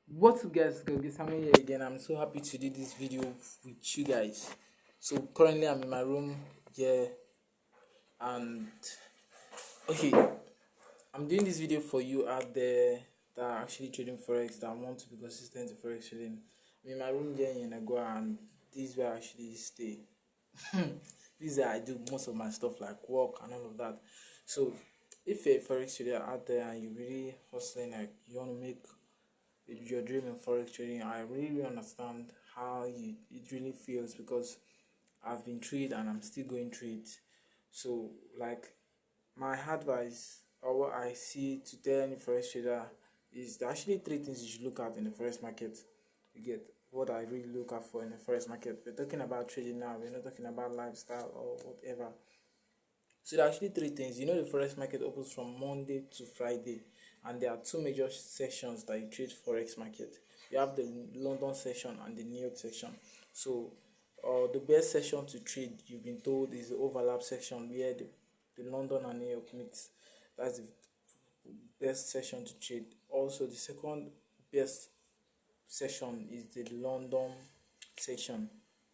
What's up guys, gonna Samuel here again. I'm so happy to do this video with you guys. So currently I'm in my room here, and okay, I'm doing this video for you out there that are actually trading forex, that want to be consistent in forex trading. I'm in my room here in Agua, and this is where I actually stay. This is where I do most of my stuff like work and all of that. So if you're a forex trader out there and you're really hustling, like you want to make your dream in forex trading, I really understand how it really feels, because I've been through it and I'm still going through it. So like, my advice or what I see to tell any forex trader is there are actually three things you should look at in the forex market. You get what I really look out for in the forex market. We're talking about trading now, we're not talking about lifestyle or whatever. So there are actually three things. You know, the forex market opens from Monday to Friday, and there are two major sessions that you trade forex market. You have the London session and the New York session. So, the best session to trade, you've been told, is the overlap section where the London and New York meets. That's the best session to trade. Also, the second best session is the London section,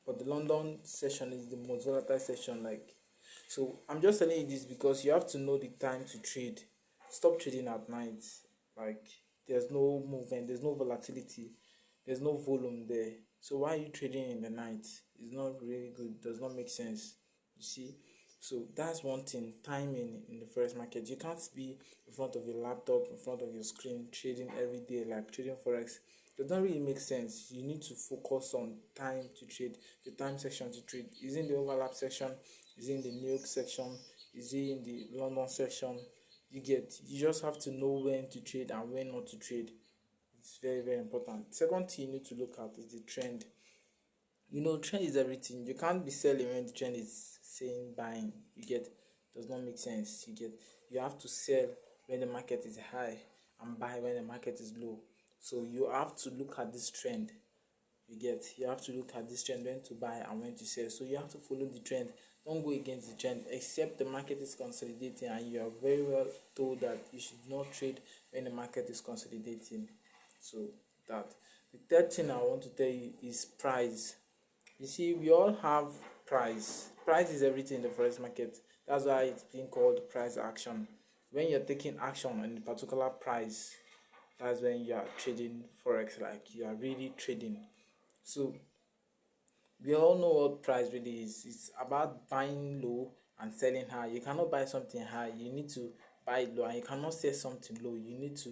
but the London session is the most volatile session. Like, so I'm just telling you this because you have to know the time to trade. Stop trading at night. Like, there's no movement, there's no volatility, there's no volume there. So why are you trading in the night? It's not really good, does not make sense. You see? So that's one thing, timing in the forex market. You can't be in front of your laptop, in front of your screen, trading every day, like trading forex. It doesn't really make sense. You need to focus on time to trade, the time section to trade. Is it in the overlap section? Is it in the New York section? Is it in the London section? You just have to know when to trade and when not to trade. It's very, very important. Second thing you need to look at is the trend. You know, trend is everything. You can't be selling when the trend is saying buying. You get, does not make sense. You have to sell when the market is high and buy when the market is low. So you have to look at this trend. You have to look at this trend, when to buy and when to sell. So you have to follow the trend. Don't go against the trend, except the market is consolidating and you are very well told that you should not trade when the market is consolidating. So that, the third thing I want to tell you is price. You see, we all have price. Price is everything in the forex market. That's why it's being called price action. When you're taking action on a particular price, that's when you are trading forex, like you are really trading. So we all know what price really is. It's about buying low and selling high. You cannot buy something high, you need to buy it low, and you cannot sell something low, you need to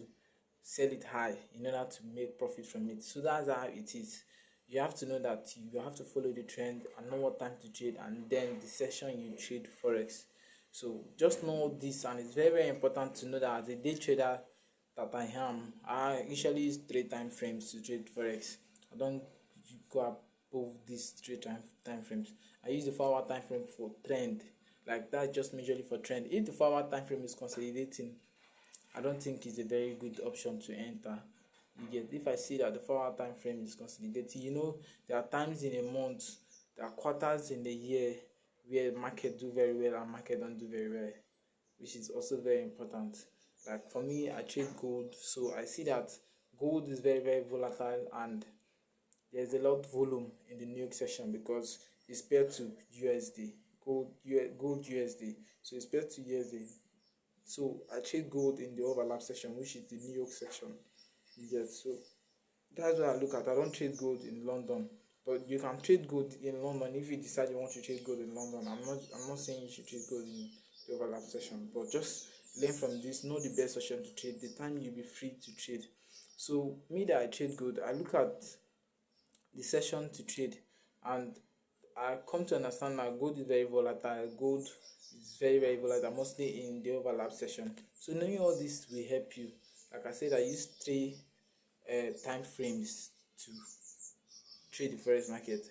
sell it high in order to make profit from it. So that's how it is. You have to know that you have to follow the trend and know what time to trade, and then the session you trade forex. So just know this, and it's very, very important to know that as a day trader that I am, I usually use three time frames to trade forex. I don't go above these time frames. I use the 4 hour time frame for trend. Like, that's just majorly for trend. If the 4 hour time frame is consolidating, I don't think it's a very good option to enter. You get, if I see that the 4 hour time frame is consolidating, you know, there are times in a month, there are quarters in the year where market do very well and market don't do very well, which is also very important. Like for me, I trade gold, so I see that gold is very, very volatile, and there's a lot of volume in the New York session because it's paired to USD, gold USD. So it's paired to USD. So I trade gold in the overlap section, which is the New York section. You get, so that's what I look at. I don't trade gold in London, but you can trade gold in London if you decide you want to trade gold in London. I'm not saying you should trade gold in the overlap session, but just learn from this. Know the best session to trade, the time you'll be free to trade. So me, that I trade gold, I look at the session to trade, and I come to understand that gold is very volatile. Gold is very, very volatile, mostly in the overlap session. So knowing all this will help you. Like I said, I use three time frames to trade the forex market.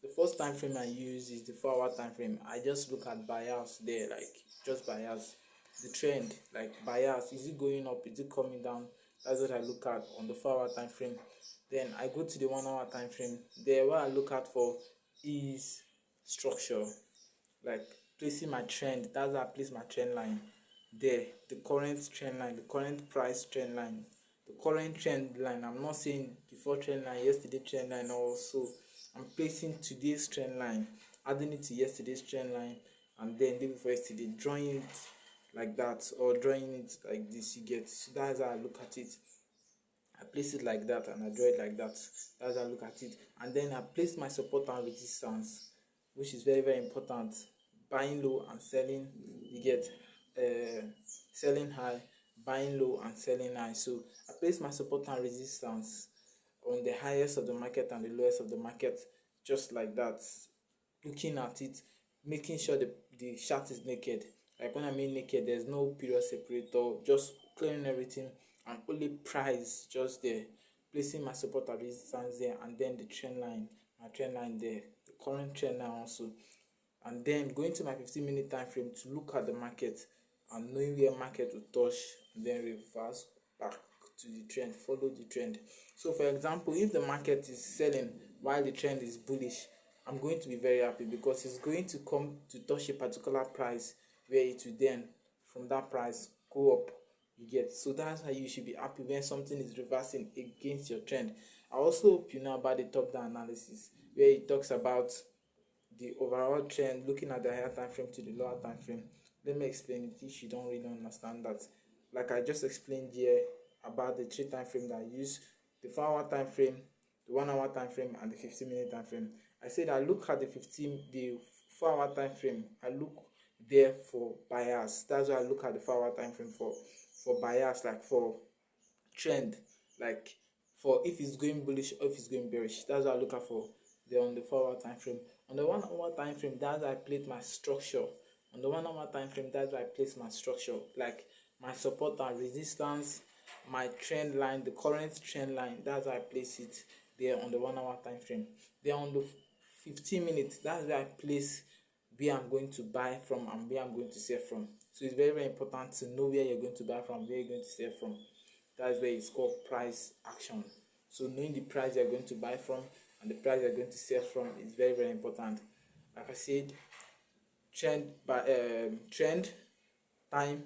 The first time frame I use is the 4 hour time frame. I just look at bias there, like just bias. The trend, like bias, is it going up, is it coming down? That's what I look at on the 4 hour time frame. Then I go to the 1 hour time frame. There, what I look at for is structure, like placing my trend. That's how I place my trend line there, the current trend line, the current price trend line. the current trend line. I'm not saying before trend line, yesterday trend line also. I'm placing today's trend line, adding it to yesterday's trend line, and then day before yesterday, drawing it like that, or drawing it like this. You get, so that's how I look at it. I place it like that and I draw it like that. That's how I look at it. And then I place my support and resistance, which is very, very important. Buying low and selling, you get selling high, buying low and selling high. So I place my support and resistance on the highest of the market and the lowest of the market, just like that. Looking at it, making sure the chart is naked. Like when I mean naked, there's no period separator, just clearing everything and only price just there. Placing my support and resistance there, and then the trend line, my trend line there, the current trend line also. And then going to my 15-minute time frame to look at the market and knowing where market will touch, and then reverse back to the trend, follow the trend. So for example, if the market is selling while the trend is bullish, I'm going to be very happy because it's going to come to touch a particular price where it will then from that price go up. You get, so that's how you should be happy when something is reversing against your trend. I also hope you know about the top down analysis where it talks about the overall trend, looking at the higher time frame to the lower time frame. Let me explain it if you don't really understand that. Like I just explained here about the three time frame that I use, the 4 hour time frame, the 1 hour time frame, and the 15-minute time frame. I said I look at the 4 hour time frame. I look there for bias. That's why I look at the 4 hour time frame for bias, like for trend, like for if it's going bullish or if it's going bearish. That's what I look at for there on the 4 hour time frame. On the 1 hour time frame, that's why I place my structure. On the 1 hour time frame, that's why I place my structure, like my support and resistance, my trend line, the current trend line. That's why I place it there on the 1 hour time frame. Then on the 15 minutes, that's where I place where I'm going to buy from and where I'm going to sell from. So it's very, very important to know where you're going to buy from, where you're going to sell from. That's where it's called price action. So knowing the price you're going to buy from and the price you're going to sell from is very, very important. Like I said, trend, time,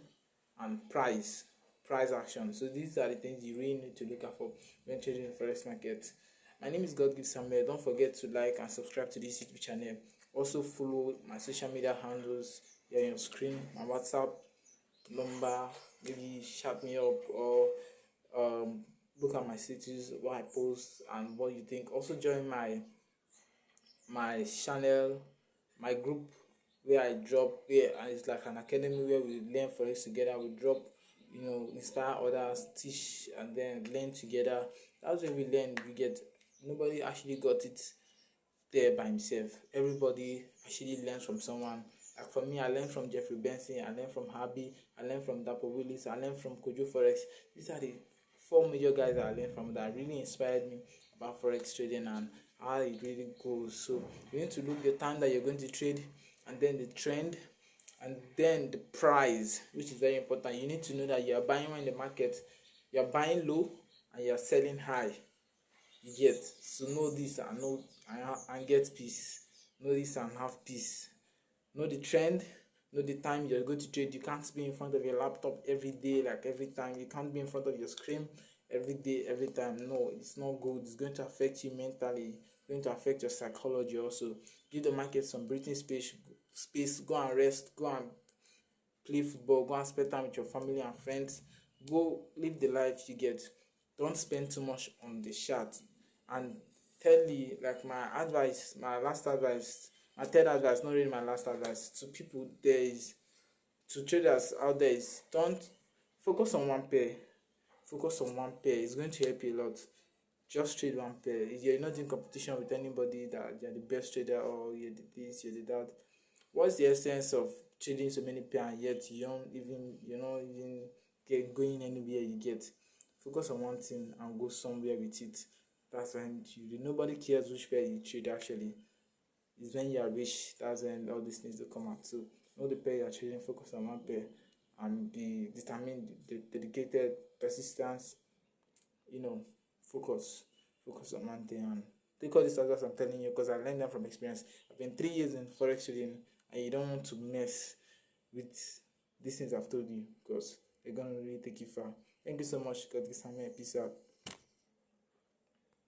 and price action. So these are the things you really need to look out for when trading in the forex market. My name is God Give Samuel. Don't forget to like and subscribe to this YouTube channel. Also follow my social media handles here on your screen, my WhatsApp number. Maybe chat me up or look at my status, what I post, and what you think. Also join my channel, my group where I drop where and it's like an academy where we learn forex together. We drop, inspire others, teach, and then learn together. That's where we learn. We get, nobody actually got it there by himself. Everybody actually learns from someone. Like for me, I learned from Jeffrey Benson, I learned from Harvey, I learned from Dapo Willis, I learned from Kojo Forex. These are the 4 major guys that I learned from that really inspired me about forex trading and how it really goes. So you need to look the time that you're going to trade, and then the trend, and then the price, which is very important. You need to know that you're buying in the market, you're buying low and you're selling high. You get, so know this and know and get peace. Know this and have peace. Know the trend, know the time you're going to trade. You can't be in front of your laptop every day, like every time. You can't be in front of your screen every day, every time. No, it's not good. It's going to affect you mentally, it's going to affect your psychology also. Give the market some breathing space. Go and rest, go and play football, go and spend time with your family and friends. Go live the life you get. Don't spend too much on the chart. And tell me, like my advice, my last advice, my third advice, not really my last advice to people there is, to traders out there, is don't focus on one pair. Focus on one pair. It's going to help you a lot. Just trade one pair. You're not in competition with anybody that you're the best trader or you're the this, you're the that. What's the essence of trading so many pair and yet you're not even going anywhere you get? Focus on one thing and go somewhere with it. That's when nobody cares which pair you trade actually. It's when you are rich, that's when all these things will come out. So know the pair you are trading, focus on one pair and be determined, dedicated, persistence, you know, focus. Focus on one thing and take all these advice I'm telling you because I learned them from experience. I've been 3 years in forex trading and you don't want to mess with these things I've told you because they're gonna really take you far. Thank you so much, God. Peace out.